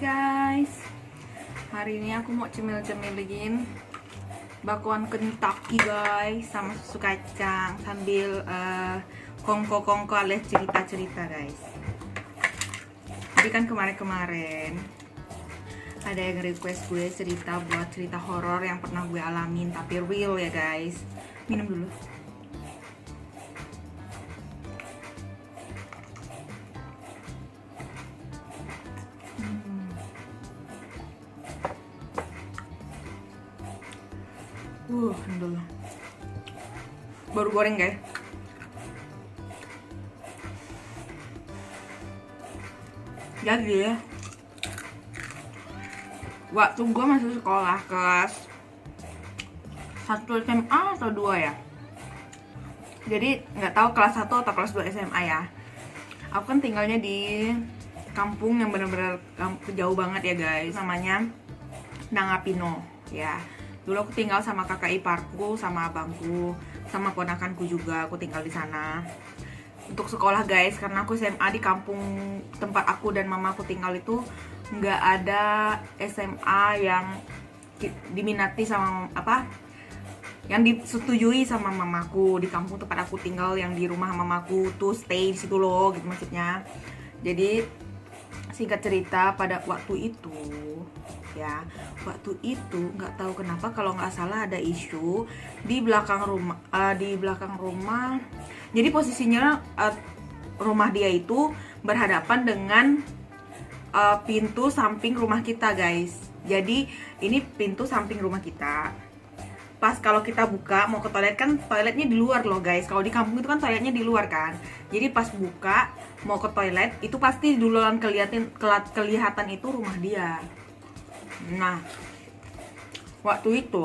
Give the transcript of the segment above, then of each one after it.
guys, hari ini aku mau cemil-cemilin bakwan Kentucky guys, sama susu kacang sambil kongko-kongko alias cerita-cerita guys. Jadi kan kemarin-kemarin ada yang request gue cerita buat cerita horor yang pernah gue alamin tapi real ya guys. Minum dulu. Alhamdulillah. Baru goreng guys. Jadi waktu gue masih sekolah kelas 1 SMA atau 2 ya. Jadi nggak tahu kelas 1 atau kelas 2 SMA ya. Aku kan tinggalnya di kampung yang bener-bener jauh banget ya guys. Namanya Nangapino ya. Dulu aku tinggal sama kakak iparku, sama abangku, sama ponakanku juga. Aku tinggal di sana untuk sekolah guys, karena aku SMA di kampung tempat aku dan mama aku tinggal itu nggak ada SMA yang diminati sama yang disetujui sama mamaku di kampung tempat aku tinggal, yang di rumah mamaku tuh stay di situ loh, gitu maksudnya. Jadi singkat cerita, pada waktu itu nggak tahu kenapa, kalau nggak salah ada isu di belakang rumah. Jadi posisinya rumah dia itu berhadapan dengan pintu samping rumah kita guys. Jadi ini pintu samping rumah kita. Pas kalau kita buka mau ke toilet, kan toiletnya di luar loh guys. Kalau di kampung itu kan toiletnya di luar kan. Jadi pas buka mau ke toilet itu pasti duluan kelihatan itu rumah dia. Nah, waktu itu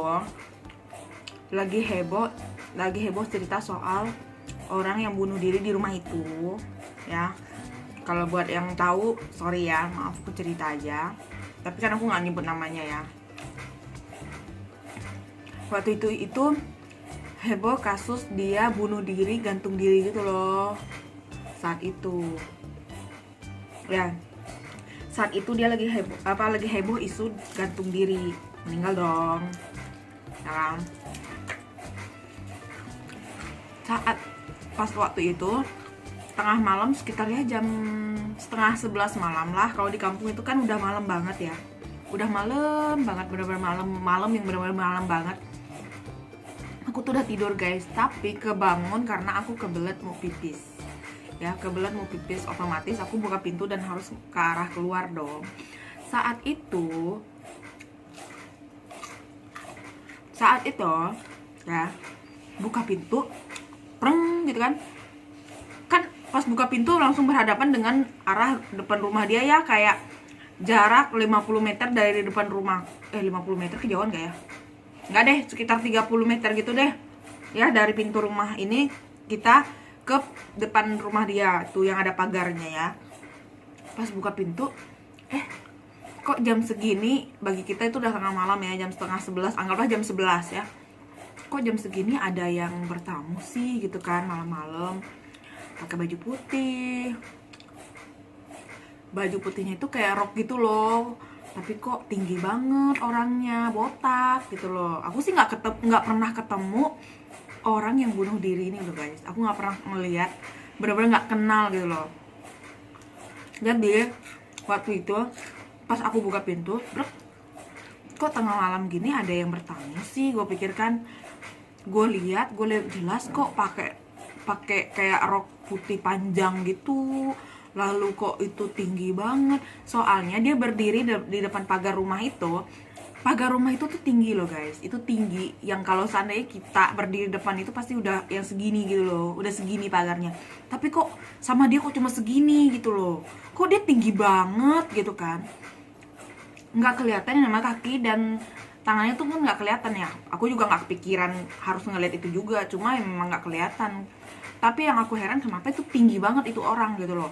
lagi heboh cerita soal orang yang bunuh diri di rumah itu ya. Kalau buat yang tahu, sorry ya, maaf aku cerita aja. Tapi kan aku nggak nyebut namanya ya. Waktu itu heboh kasus dia bunuh diri, gantung diri gitu loh. Saat itu ya, saat itu dia lagi heboh isu gantung diri, meninggal dong ya. Saat pas waktu itu tengah malam, sekitarnya jam 10:30 malam lah. Kalau di kampung itu kan udah malam banget ya, udah malam banget, bener-bener malam yang bener-bener malam banget. Aku tuh udah tidur guys, tapi kebangun karena aku kebelet mau pipis ya, otomatis aku buka pintu dan harus ke arah keluar dong. Saat itu ya, buka pintu preng gitu kan pas buka pintu langsung berhadapan dengan arah depan rumah dia ya, kayak jarak 50 meter dari depan rumah. 50 meter kejauhan gak ya? Enggak deh, sekitar 30 meter gitu deh ya, dari pintu rumah ini kita ke depan rumah dia tuh yang ada pagarnya ya. Pas buka pintu, kok jam segini, bagi kita itu udah tengah malam ya, jam 10:30, anggaplah jam 11 ya. Kok jam segini ada yang bertamu sih gitu kan, malam-malam pakai baju putih. Baju putihnya itu kayak rok gitu loh, tapi kok tinggi banget orangnya, botak gitu loh. Aku sih nggak pernah ketemu orang yang bunuh diri ini loh guys. Aku nggak pernah melihat, bener-bener nggak kenal gitu loh. Jadi waktu itu pas aku buka pintu, kok tengah malam gini ada yang bertamu sih, gue pikirkan. Gue lihat jelas kok pakai kayak rok putih panjang gitu. Lalu kok itu tinggi banget. Soalnya dia berdiri di depan pagar rumah itu. Pagar rumah itu tuh tinggi loh guys. Itu tinggi yang kalau seandainya kita berdiri depan itu pasti udah yang segini gitu loh. Udah segini pagarnya. Tapi kok sama dia kok cuma segini gitu loh. Kok dia tinggi banget gitu kan. Nggak kelihatan nama kaki dan tangannya tuh kan nggak kelihatan ya. Aku juga nggak kepikiran harus ngeliat itu juga. Cuma memang nggak kelihatan. Tapi yang aku heran kenapa itu tinggi banget itu orang gitu loh.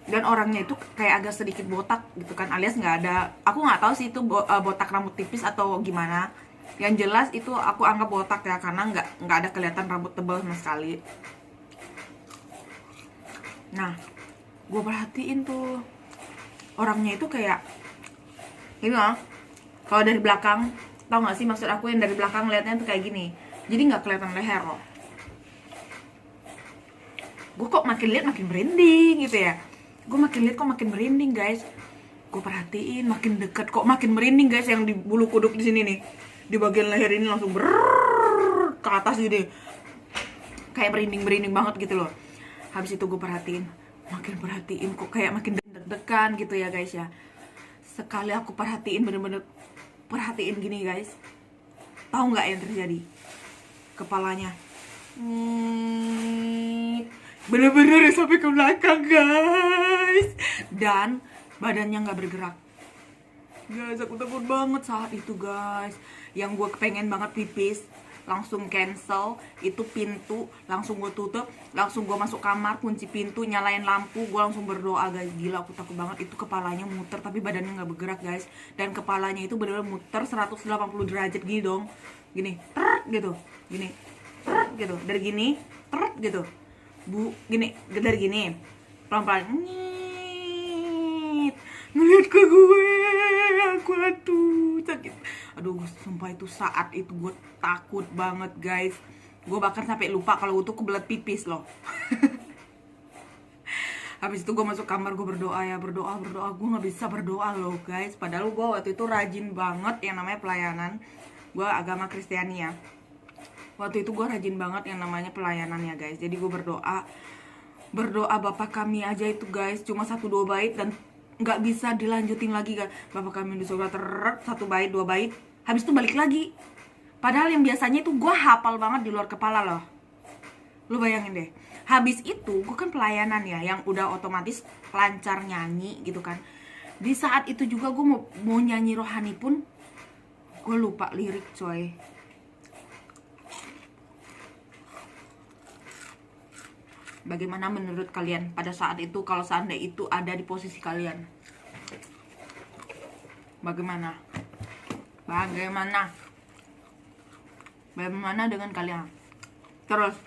Dan orangnya itu kayak agak sedikit botak gitu kan, alias nggak ada, aku nggak tahu sih itu botak rambut tipis atau gimana. Yang jelas itu aku anggap botak ya, karena nggak ada kelihatan rambut tebal sama sekali. Nah, gue perhatiin tuh orangnya itu kayak Ini lah, kalau dari belakang, tau gak sih maksud aku yang dari belakang liatnya tuh kayak gini. Jadi nggak kelihatan leher loh. Gue kok makin lihat makin merinding gitu ya. Gue makin lihat kok makin merinding guys. Gue perhatiin makin dekat kok makin merinding guys, yang di bulu kuduk di sini nih. Di bagian leher ini langsung ke atas gitu. Kayak merinding banget gitu loh. Habis itu gue perhatiin kok kayak makin deg-degan gitu ya guys ya. Sekali aku perhatiin, bener-bener perhatiin gini guys, tahu nggak yang terjadi? Kepalanya bener-bener sampai ke belakang guys, dan badannya nggak bergerak guys. Aku takut banget saat itu guys. Yang gue kepengen banget pipis, langsung cancel itu pintu, langsung gue tutup, langsung gue masuk kamar, kunci pintu, nyalain lampu, gue langsung berdoa guys. Gila, aku takut banget. Itu kepalanya muter tapi badannya nggak bergerak guys, dan kepalanya itu benar-benar muter 180 derajat gini dong, gini teret gitu, gini teret gitu, dari gini teret gitu gini, dari gini pelan-pelan ngeliat ke gue. Aku aduh sakit. Aduh sumpah itu saat itu gue takut banget guys. Gue bahkan sampai lupa kalau itu kebelet pipis loh. Habis itu gue masuk kamar, gue berdoa ya, berdoa. Gue nggak bisa berdoa loh guys. Padahal gue waktu itu rajin banget yang namanya pelayanan. Gue agama Kristiani ya. Waktu itu gue rajin banget yang namanya pelayanan ya guys. Jadi gue berdoa Bapa kami aja itu guys, cuma 1-2 bait dan nggak bisa dilanjutin lagi kan. Bapa kami di surga, 1 bait 2 bait, habis itu balik lagi. Padahal yang biasanya itu gue hafal banget di luar kepala loh. Lu bayangin deh, habis itu gue kan pelayanan ya, yang udah otomatis lancar nyanyi gitu kan. Di saat itu juga gue mau nyanyi rohani pun gue lupa lirik coy. Bagaimana menurut kalian pada saat itu, kalau seandainya itu ada di posisi kalian? Bagaimana dengan kalian? Terus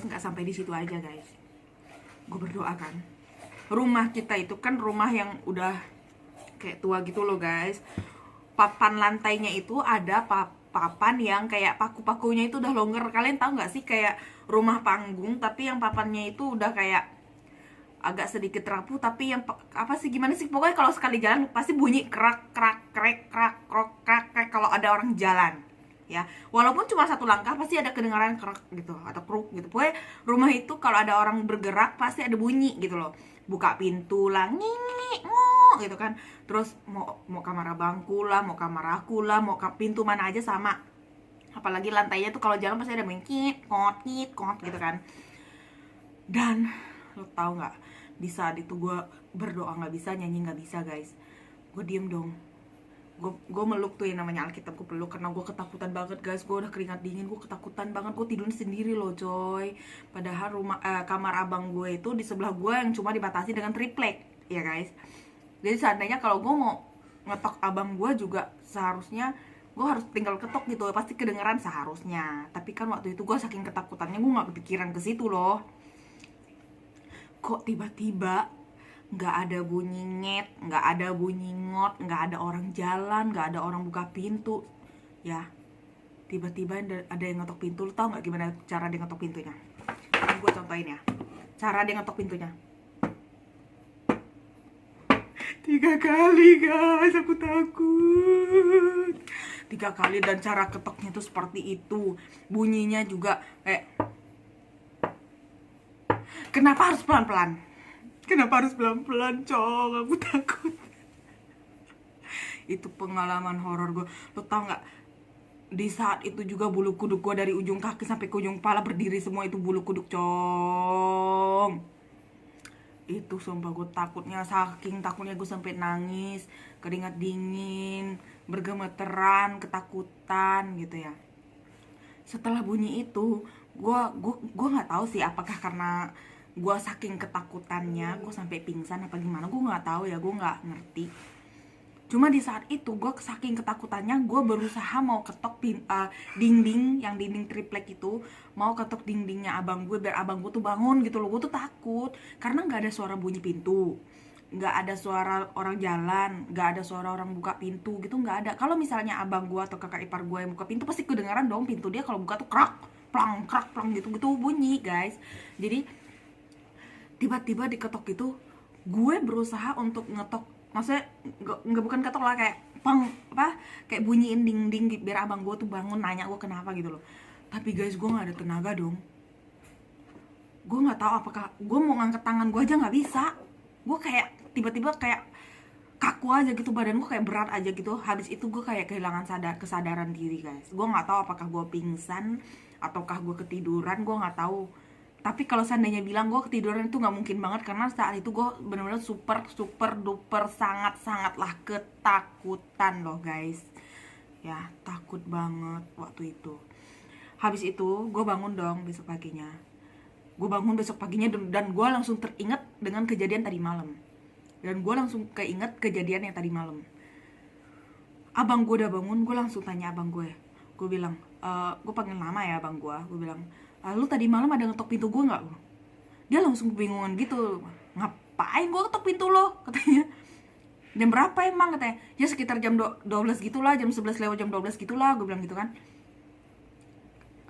nggak sampai di situ aja guys. Gue berdoa kan, rumah kita itu kan rumah yang udah kayak tua gitu loh guys. Papan lantainya itu ada papan yang kayak paku-pakunya itu udah longgar. Kalian tahu nggak sih, kayak rumah panggung tapi yang papannya itu udah kayak agak sedikit rapuh, tapi yang apa sih, gimana sih, pokoknya kalau sekali jalan pasti bunyi krak krak krek krak krok krak krek kalau ada orang jalan ya. Walaupun cuma 1 langkah pasti ada kedengaran krak gitu atau kruk gitu. Pokoknya rumah itu kalau ada orang bergerak pasti ada bunyi gitu loh. Buka pintu lah gitu kan. Terus mau kamar abangku lah, mau kamar aku lah, mau pintu mana aja sama. Apalagi lantainya tuh kalau jalan pasti ada mengkit kot gitu kan. Dan lo tau nggak, di saat itu gue berdoa nggak bisa, nyanyi nggak bisa guys. Gue diem dong. Gue meluk tuh yang namanya Alkitab, gue peluk karena gue ketakutan banget guys. Gue udah keringat dingin, gue ketakutan banget. Gue tidur sendiri loh coy. Padahal kamar abang gue itu di sebelah gue yang cuma dibatasi dengan triplek ya guys. Jadi seandainya kalau gue mau ngetok abang gue juga, seharusnya gue harus tinggal ketok gitu, pasti kedengeran seharusnya. Tapi kan waktu itu gue saking ketakutannya gue nggak kepikiran ke situ loh. Kok tiba-tiba nggak ada bunyi nget, nggak ada bunyi ngot, nggak ada orang jalan, nggak ada orang buka pintu ya. Tiba-tiba ada yang ngetok pintu. Lu tau nggak gimana cara dia ngetok pintunya? Ini gue contohin ya, cara dia ngetok pintunya. 3 kali guys, aku takut. 3 kali, dan cara ketoknya tuh seperti itu. Bunyinya juga kayak, kenapa harus pelan-pelan? Cong, aku takut. Itu pengalaman horor gue. Lo tau gak, di saat itu juga bulu kuduk gue dari ujung kaki sampai ke ujung kepala berdiri semua, itu bulu kuduk cong. Itu sumpah gue takutnya, saking takutnya gue sampai nangis, keringat dingin, bergemeteran, ketakutan gitu ya. Setelah bunyi itu, gue nggak tahu sih apakah karena gue saking ketakutannya gue sampai pingsan apa gimana, gue nggak tahu ya, gue nggak ngerti. Cuma di saat itu gue saking ketakutannya, gue berusaha mau ketok dinding, yang dinding triplek itu, mau ketok dindingnya abang gue biar abang gue tuh bangun gitu loh. Gue tuh takut karena nggak ada suara bunyi pintu, nggak ada suara orang jalan, nggak ada suara orang buka pintu gitu, nggak ada. Kalau misalnya abang gue atau kakak ipar gue yang buka pintu, pasti kedengaran dong pintu dia kalau buka tuh krak plang gitu gitu bunyi guys. Jadi tiba-tiba diketok gitu, gue berusaha untuk ngetok, maksudnya nggak bukan ketok lah, kayak pang apa, kayak bunyiin dinding biar abang gue tuh bangun nanya gue kenapa gitu loh. Tapi guys, gue nggak ada tenaga dong. Gue nggak tahu apakah gue mau ngangkat tangan gue aja nggak bisa. Gue kayak tiba-tiba kayak kaku aja gitu, badan gue kayak berat aja gitu. Habis itu gue kayak kehilangan kesadaran diri guys. Gue nggak tahu apakah gue pingsan ataukah gue ketiduran, gue nggak tahu. Tapi kalau seandainya bilang gue ketiduran itu nggak mungkin banget, karena saat itu gue benar-benar super duper sangatlah ketakutan loh guys. Ya takut banget waktu itu. Habis itu gue bangun dong besok paginya. Dan gue langsung teringat dengan kejadian tadi malam. Dan gue langsung keinget kejadian yang tadi malam. Abang gue udah bangun, gue langsung tanya abang gue. Gue bilang, gue panggil nama ya abang gue. Gue bilang, lu tadi malam ada ngetok pintu gue nggak? Dia langsung kebingungan gitu. Ngapain gue ketok pintu lo? Katanya. Jam berapa emang? Katanya. Ya sekitar jam 12 gitulah, jam 11 lewat jam 12 gitulah. Gue bilang gitu kan.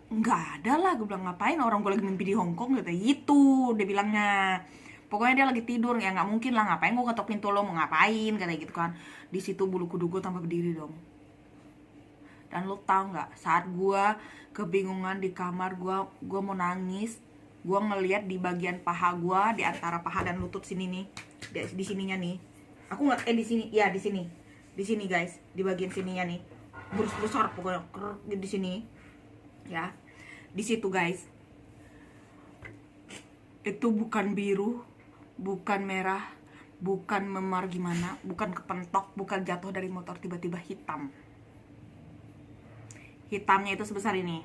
Nggak ada lah, gue bilang ngapain, orang gue lagi mimpi di Hongkong gitu. Gitu dia bilangnya. Pokoknya dia lagi tidur, ya nggak mungkin lah, ngapain gue ketok pintu lo, mau ngapain, katanya gitu kan. Di situ bulu kuduk gue tambah berdiri dong. Dan lo tau nggak, saat gue kebingungan di kamar, gue mau nangis, gue ngeliat di bagian paha gue, di antara paha dan lutut sini nih, di sininya nih, aku nggak di sini, ya di sini guys, di bagian sininya nih, besar pokoknya di sini, ya, di situ guys, itu bukan biru, bukan merah, bukan memar gimana, bukan kepentok, bukan jatuh dari motor, tiba-tiba hitam. Hitamnya itu sebesar ini.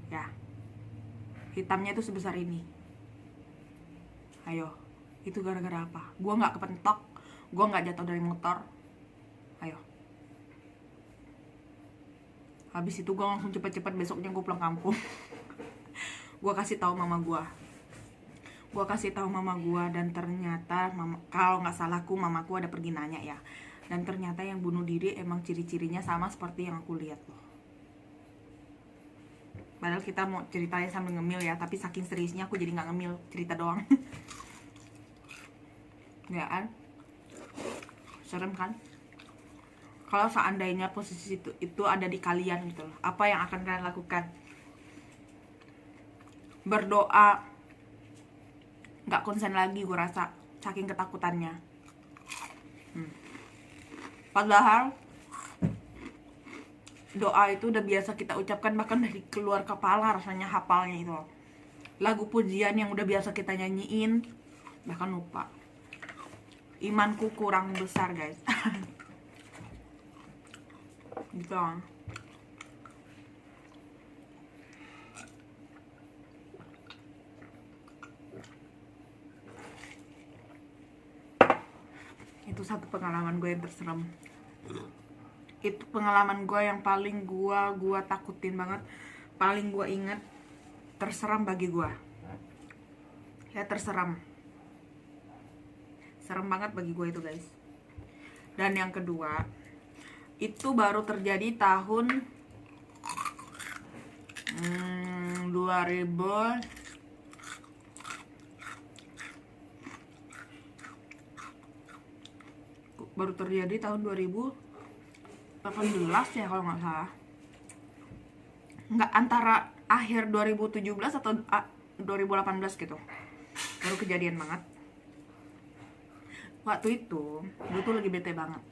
Ya. Hitamnya itu sebesar ini. Ayo, itu gara-gara apa? Gua nggak kepentok, gua nggak jatuh dari motor. Ayo. Habis itu gua langsung cepet-cepet besoknya gua pulang kampung. Gua kasih tahu mama gua. Dan ternyata kalau nggak salahku mamaku ada pergi nanya ya. Dan ternyata yang bunuh diri emang ciri-cirinya sama seperti yang aku lihat loh. Padahal kita mau ceritanya sambil ngemil ya, tapi saking seriusnya aku jadi nggak ngemil, cerita doang. Ya kan? Serem kan? Kalau seandainya posisi itu ada di kalian gitu loh, apa yang akan kalian lakukan? Berdoa, nggak konsen lagi gue rasa, saking ketakutannya. Padahal doa itu udah biasa kita ucapkan, bahkan dari keluar kepala rasanya hafalnya itu. Lagu pujian yang udah biasa kita nyanyiin, bahkan lupa. Imanku kurang besar guys. Gitu. Itu satu pengalaman gue yang terseram. Itu pengalaman gue yang paling gue takutin banget, paling gue inget, terseram bagi gue. Ya terseram, serem banget bagi gue itu guys. Dan yang kedua, itu baru terjadi tahun 2000 baru terjadi tahun 2018 ya kalau nggak salah. Nggak, antara akhir 2017 atau 2018 gitu. Baru kejadian banget. Waktu itu gue tuh lagi bete banget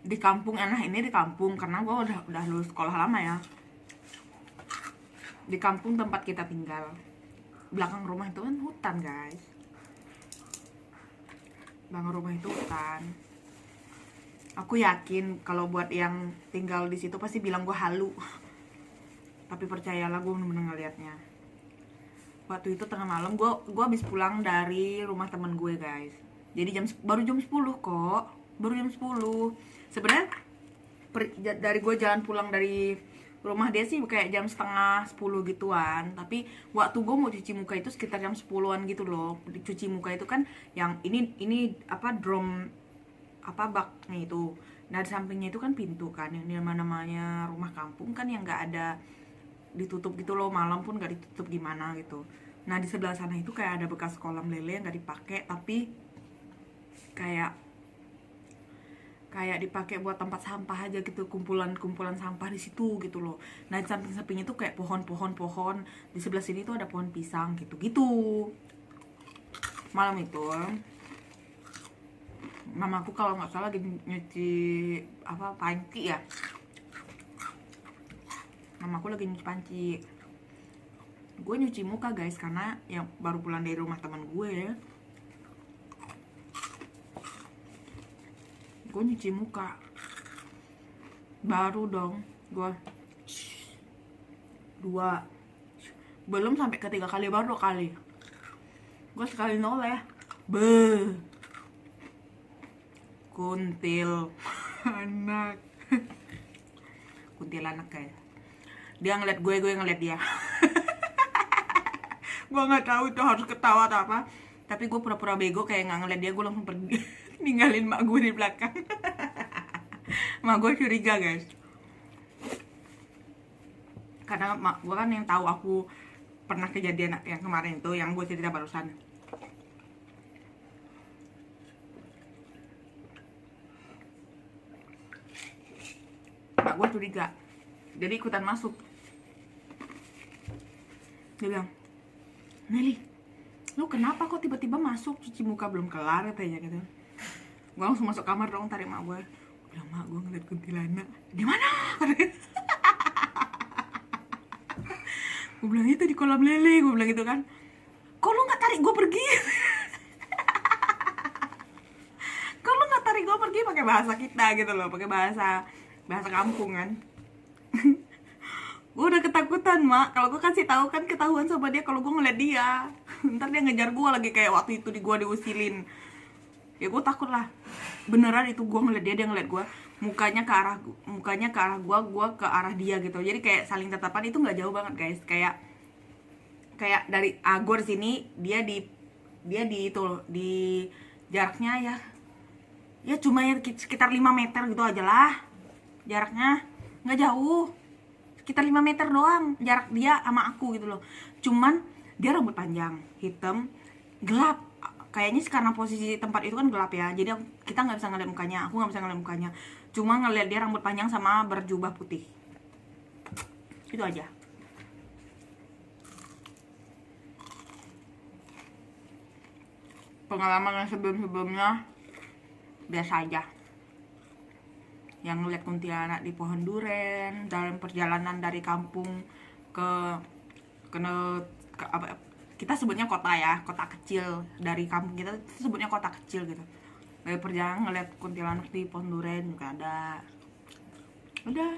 di kampung. Ini di kampung karena gue udah lulus sekolah lama ya. Di kampung tempat kita tinggal, belakang rumah itu kan hutan guys. Belakang rumah itu hutan. Aku yakin kalau buat yang tinggal di situ pasti bilang gue halu. Tapi percayalah, gue bener-bener ngeliatnya. Waktu itu tengah malam, gue habis pulang dari rumah temen gue guys. Jadi baru jam 10 kok. baru jam 10. Sebenarnya dari gue jalan pulang dari rumah dia sih kayak jam setengah 10 gituan, tapi waktu gue mau cuci muka itu sekitar jam 10-an gitu loh. Cuci muka itu kan yang ini apa, drum apa, baknya itu. Nah di sampingnya itu kan pintu kan, yang namanya rumah kampung kan yang nggak ada ditutup gitu loh, malam pun nggak ditutup gimana gitu. Nah di sebelah sana itu kayak ada bekas kolam lele yang nggak dipakai, tapi kayak dipakai buat tempat sampah aja gitu, kumpulan sampah di situ gitu loh. Nah di samping-sampingnya tuh kayak pohon, di sebelah sini tuh ada pohon pisang gitu. Malam itu mamaku kalau nggak salah lagi nyuci apa, panci ya, mamaku lagi nyuci panci. Gue nyuci muka guys, karena yang baru pulang dari rumah teman gue. Gue nyuci muka baru dong gue belum sampai ke 3 kali, baru 2 kali gue sekali noleh, kuntil anak kuntilanak kayak dia ngeliat gue ngeliat dia. Gue nggak tahu itu harus ketawa atau apa, tapi gue pura-pura bego kayak nggak ngeliat dia. Gue langsung pergi. Ninggalin mak gue di belakang. Mak gue curiga guys, karena mak gue kan yang tahu aku pernah kejadian yang kemarin itu, yang gue cerita barusan. Mak gue curiga, jadi ikutan masuk. Dia bilang, Meli, lu kenapa kok tiba-tiba masuk, cuci muka belum kelar katanya gitu. Gue langsung masuk kamar dong, tarik mak gue. Bilang, mak gue ngeliat kuntilanak. Di mana? Gue bilang, itu di kolam lele. Gue bilang gitu kan. Kok lu nggak tarik gue pergi? Kok lu nggak tarik gue pergi, pakai bahasa kita gitu loh, pakai bahasa kampung kan. Gue udah ketakutan mak, kalau gue kasih tahu kan ketahuan sama dia kalau gue ngeliat dia. Ntar dia ngejar gue lagi kayak waktu itu gue diusilin. Ya gue takut lah, beneran itu gue ngeliat dia ngeliat gue, mukanya ke arah gue ke arah dia gitu. Jadi kayak saling tatapan, itu nggak jauh banget guys, kayak dari Agor sini, dia di itu loh, di jaraknya ya cuma sekitar 5 meter gitu aja lah jaraknya, nggak jauh, sekitar 5 meter doang jarak dia sama aku gitu loh. Cuman dia rambut panjang, hitam, gelap. Kayaknya karena posisi tempat itu kan gelap ya, jadi kita nggak bisa ngeliat mukanya, aku nggak bisa ngeliat mukanya, cuma ngeliat dia rambut panjang sama berjubah putih, itu aja. Pengalaman yang sebelumnya biasa aja, yang ngeliat kuntilanak di pohon duren dalam perjalanan dari kampung ke apa, kita sebutnya kota ya, kota kecil. Dari kampung kita sebutnya kota kecil gitu. Dari perjalanan ngeliat kuntilanak di pohon duren juga ada. Udah.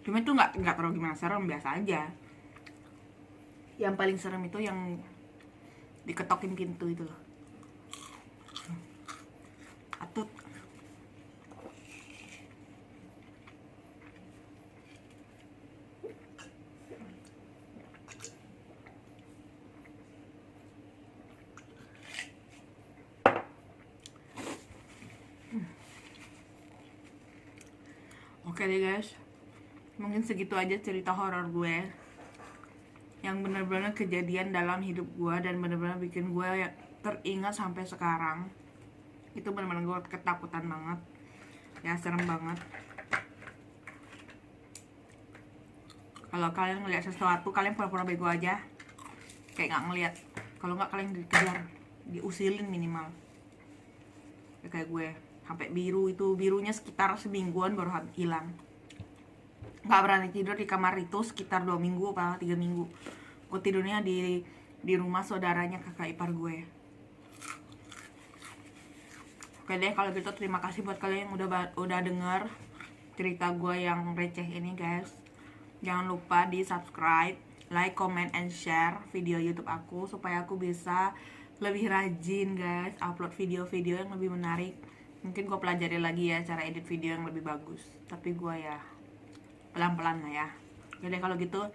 Cuma itu nggak terlalu gimana serem, biasa aja. Yang paling serem itu yang diketokin pintu itu loh. Atut. Oke deh guys, mungkin segitu aja cerita horor gue yang benar-benar kejadian dalam hidup gue dan benar-benar bikin gue teringat sampai sekarang. Itu benar-benar gue ketakutan banget ya, serem banget. Kalau kalian ngeliat sesuatu, kalian pura-pura bego aja, kayak nggak ngeliat. Kalau nggak, kalian dikejar, diusilin minimal ya, kayak gue. Sampai birunya sekitar semingguan baru hilang. Nggak berani tidur di kamar itu sekitar 2 minggu apa 3 minggu. Gue tidurnya di rumah saudaranya kakak ipar gue. Oke deh, kalau gitu terima kasih buat kalian yang udah denger cerita gue yang receh ini guys. Jangan lupa di subscribe, like, comment, and share video YouTube aku supaya aku bisa lebih rajin guys upload video-video yang lebih menarik Mungkin gue pelajari lagi ya cara edit video yang lebih bagus. Tapi gue ya pelan-pelan lah ya. Jadi kalau gitu,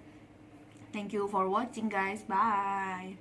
thank you for watching guys, bye.